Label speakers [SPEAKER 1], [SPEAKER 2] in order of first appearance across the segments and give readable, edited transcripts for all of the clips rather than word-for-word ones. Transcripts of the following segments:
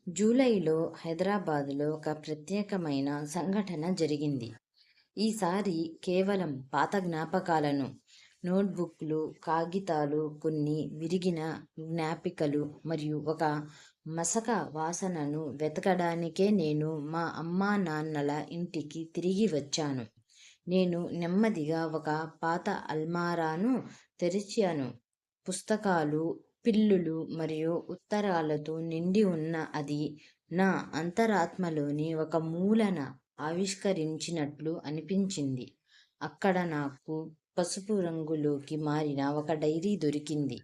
[SPEAKER 1] జూలైలో హైదరాబాదులో ఒక ప్రత్యేకమైన సంఘటన జరిగింది. ఈసారి కేవలం పాత జ్ఞాపకాలను, నోట్బుక్లు, కాగితాలు, కొన్ని విరిగిన జ్ఞాపికలు మరియు ఒక మసక వాసనను వెతకడానికే నేను మా అమ్మా నాన్నల ఇంటికి తిరిగి వచ్చాను. నేను నెమ్మదిగా ఒక పాత అల్మారాను తెరిచాను. పుస్తకాలు, పిల్లులు మరియు ఉత్తరాలతో నిండి ఉన్న అది నా అంతరాత్మలోని ఒక మూలన ఆవిష్కరించినట్లు అనిపించింది. అక్కడ నాకు పసుపు రంగులోకి మారిన ఒక డైరీ దొరికింది.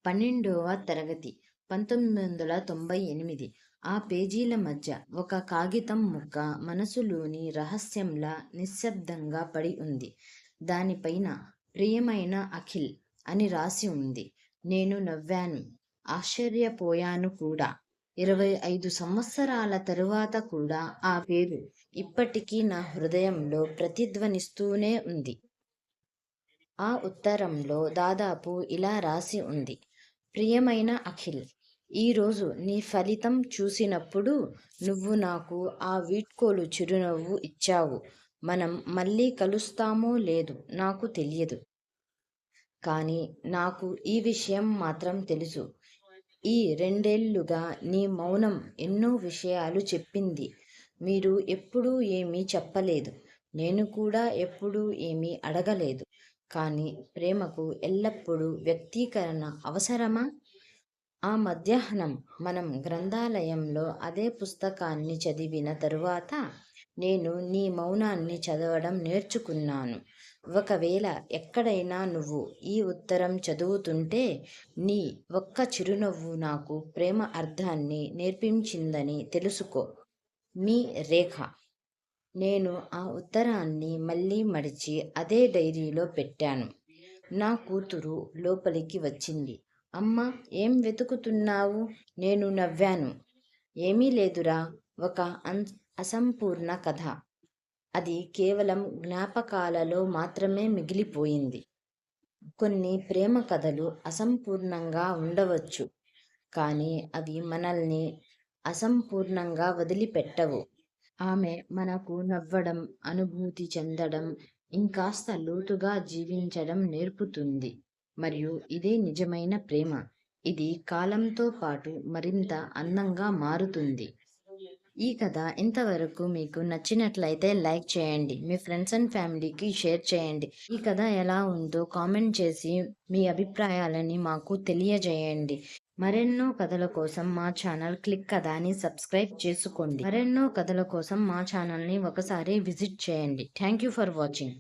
[SPEAKER 1] 12వ తరగతి, 1998. ఆ పేజీల మధ్య ఒక కాగితం ముక్క మనసులోని రహస్యంలా నిశ్శబ్దంగా పడి ఉంది. దానిపైన ప్రియమైన అఖిల్ అని రాసి ఉంది. నేను నవ్వాను, ఆశ్చర్యపోయాను కూడా. 25 సంవత్సరాల తరువాత కూడా ఆ పేరు ఇప్పటికీ నా హృదయంలో ప్రతిధ్వనిస్తూనే ఉంది. ఆ ఉత్తరంలో దాదాపు ఇలా రాసి ఉంది: ప్రియమైన అఖిల్, ఈరోజు నీ ఫలితం చూసినప్పుడు నువ్వు నాకు ఆ వీడ్కోలు చిరునవ్వు ఇచ్చావు. మనం మళ్ళీ కలుస్తామో లేదో నాకు తెలియదు. కానీ నాకు ఈ విషయం మాత్రం తెలుసు. ఈ 2 ఏళ్లుగా నీ మౌనం ఎన్నో విషయాలు చెప్పింది. మీరు ఎప్పుడూ ఏమీ చెప్పలేదు. నేను కూడా ఎప్పుడూ ఏమీ అడగలేదు. కానీ ప్రేమకు ఎల్లప్పుడూ వ్యక్తీకరణ అవసరమా? ఆ మధ్యాహ్నం మనం గ్రంథాలయంలో అదే పుస్తకాన్ని చదివిన తరువాత నేను నీ మౌనాన్ని చదవడం నేర్చుకున్నాను. ఒకవేళ ఎక్కడైనా నువ్వు ఈ ఉత్తరం చదువుతుంటే, నీ ఒక్క చిరునవ్వు నాకు ప్రేమ అర్థాన్ని నేర్పించిందని తెలుసుకో. మీ రేఖ. నేను ఆ ఉత్తరాన్ని మళ్ళీ మడిచి అదే డైరీలో పెట్టాను. నా కూతురు లోపలికి వచ్చింది. అమ్మా, ఏం వెతుకుతున్నావు? నేను నవ్వాను. ఏమీ లేదురా, ఒక అసంపూర్ణ కథ. అది కేవలం జ్ఞాపకాలలో మాత్రమే మిగిలిపోయింది. కొన్ని ప్రేమ కథలు అసంపూర్ణంగా ఉండవచ్చు, కానీ అవి మనల్ని అసంపూర్ణంగా వదిలిపెట్టవు. ఆమె మనకు నవ్వడం, అనుభూతి చెందడం, ఇంకాస్త లోతుగా జీవించడం నేర్పుతుంది. మరియు ఇదే నిజమైన ప్రేమ. ఇది కాలంతో పాటు మరింత అందంగా మారుతుంది. ఈ కథ ఇంతవరకు మీకు నచ్చినట్లయితే లైక్ చేయండి. మీ ఫ్రెండ్స్ అండ్ ఫ్యామిలీకి షేర్ చేయండి. ఈ కథ ఎలా ఉందో కామెంట్ చేసి మీ అభిప్రాయాలని మాకు తెలియజేయండి. మరెన్నో కథల కోసం మా ఛానల్ క్లిక్ కథని సబ్స్క్రైబ్ చేసుకోండి. మరెన్నో కథల కోసం మా ఛానల్ని ఒకసారి విజిట్ చేయండి. Thank you for watching.